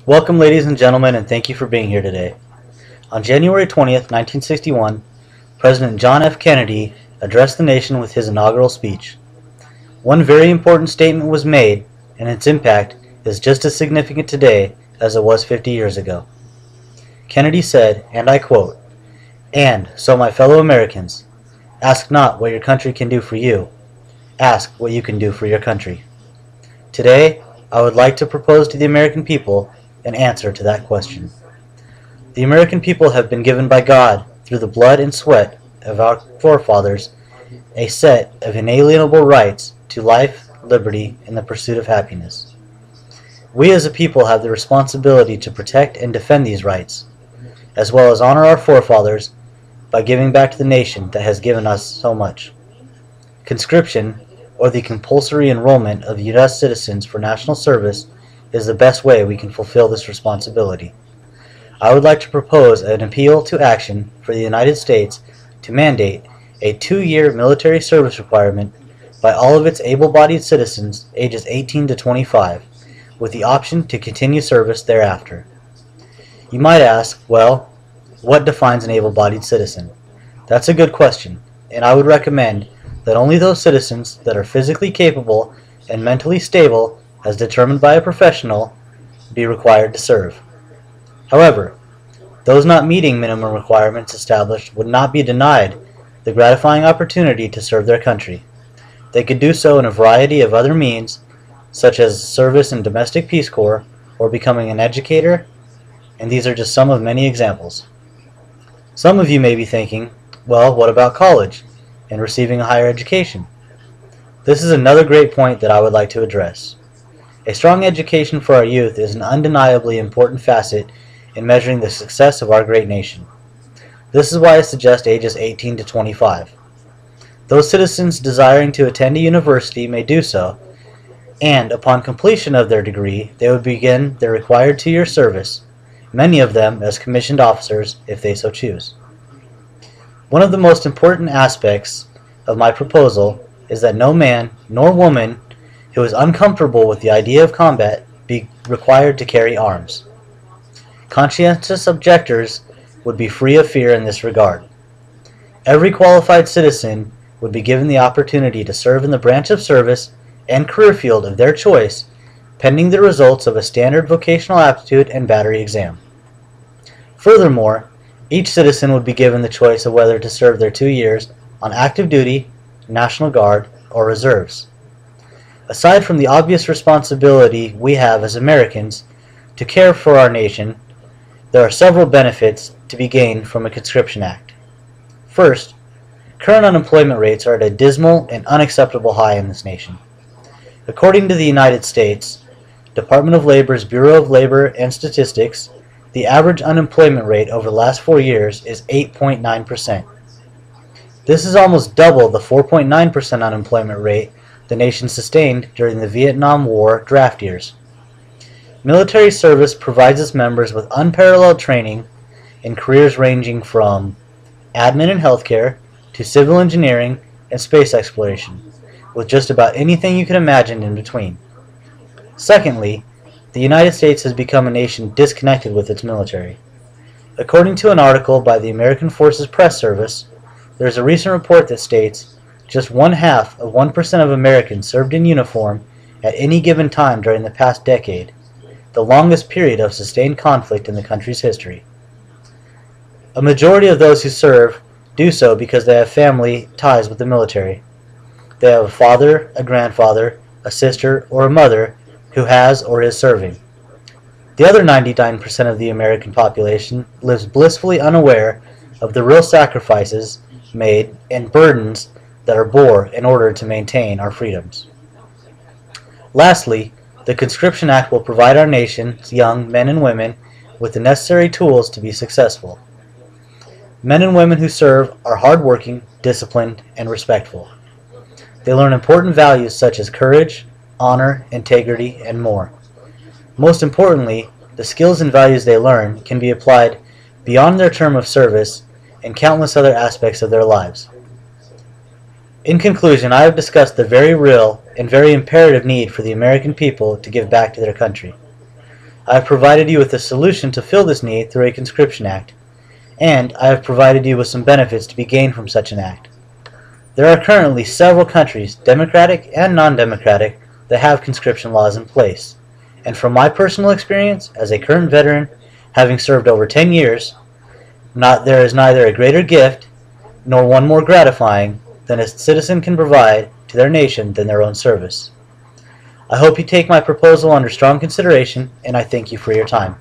Welcome, ladies and gentlemen, and thank you for being here today. On January 20th, 1961, President John F. Kennedy addressed the nation with his inaugural speech. One very important statement was made, and its impact is just as significant today as it was 50 years ago. Kennedy said, and I quote, "And so, my fellow Americans, ask not what your country can do for you, ask what you can do for your country." Today, I would like to propose to the American people an answer to that question. The American people have been given by God, through the blood and sweat of our forefathers, a set of inalienable rights to life, liberty, and the pursuit of happiness. We as a people have the responsibility to protect and defend these rights, as well as honor our forefathers by giving back to the nation that has given us so much. Conscription, or the compulsory enrollment of U.S. citizens for national service, is the best way we can fulfill this responsibility. I would like to propose an appeal to action for the United States to mandate a 2-year military service requirement by all of its able-bodied citizens ages 18 to 25, with the option to continue service thereafter. You might ask, well, what defines an able-bodied citizen? That's a good question, and I would recommend that only those citizens that are physically capable and mentally stable as determined by a professional be required to serve. However, those not meeting minimum requirements established would not be denied the gratifying opportunity to serve their country. They could do so in a variety of other means, such as service in domestic Peace Corps or becoming an educator, and these are just some of many examples. Some of you may be thinking, well, what about college and receiving a higher education? This is another great point that I would like to address. A strong education for our youth is an undeniably important facet in measuring the success of our great nation. This is why I suggest ages 18 to 25. Those citizens desiring to attend a university may do so, and upon completion of their degree, they would begin their required 2-year service, many of them as commissioned officers if they so choose. One of the most important aspects of my proposal is that no man nor woman who is uncomfortable with the idea of combat be required to carry arms. Conscientious objectors would be free of fear in this regard. Every qualified citizen would be given the opportunity to serve in the branch of service and career field of their choice, pending the results of a standard vocational aptitude and battery exam. Furthermore, each citizen would be given the choice of whether to serve their 2 years on active duty, National Guard, or reserves. Aside from the obvious responsibility we have as Americans to care for our nation, there are several benefits to be gained from a conscription act. First, current unemployment rates are at a dismal and unacceptable high in this nation. According to the United States Department of Labor's Bureau of Labor and Statistics, the average unemployment rate over the last 4 years is 8.9%. This is almost double the 4.9% unemployment rate the nation sustained during the Vietnam War draft years. Military service provides its members with unparalleled training in careers ranging from admin and healthcare to civil engineering and space exploration, with just about anything you can imagine in between. Secondly, the United States has become a nation disconnected with its military. According to an article by the American Forces Press Service, there is a recent report that states just 0.5% of Americans served in uniform at any given time during the past decade, the longest period of sustained conflict in the country's history. A majority of those who serve do so because they have family ties with the military. They have a father, a grandfather, a sister, or a mother who has or is serving. The other 99% of the American population lives blissfully unaware of the real sacrifices made and burdens that are bore in order to maintain our freedoms. Lastly, the Conscription Act will provide our nation's young men and women with the necessary tools to be successful. Men and women who serve are hardworking, disciplined, and respectful. They learn important values such as courage, honor, integrity, and more. Most importantly, the skills and values they learn can be applied beyond their term of service in countless other aspects of their lives. In conclusion, I have discussed the very real and very imperative need for the American people to give back to their country. I have provided you with a solution to fill this need through a conscription act, and I have provided you with some benefits to be gained from such an act. There are currently several countries, democratic and non-democratic, that have conscription laws in place, and from my personal experience as a current veteran, having served over 10 years, there is neither a greater gift nor one more gratifying than a citizen can provide to their nation than their own service. I hope you take my proposal under strong consideration, and I thank you for your time.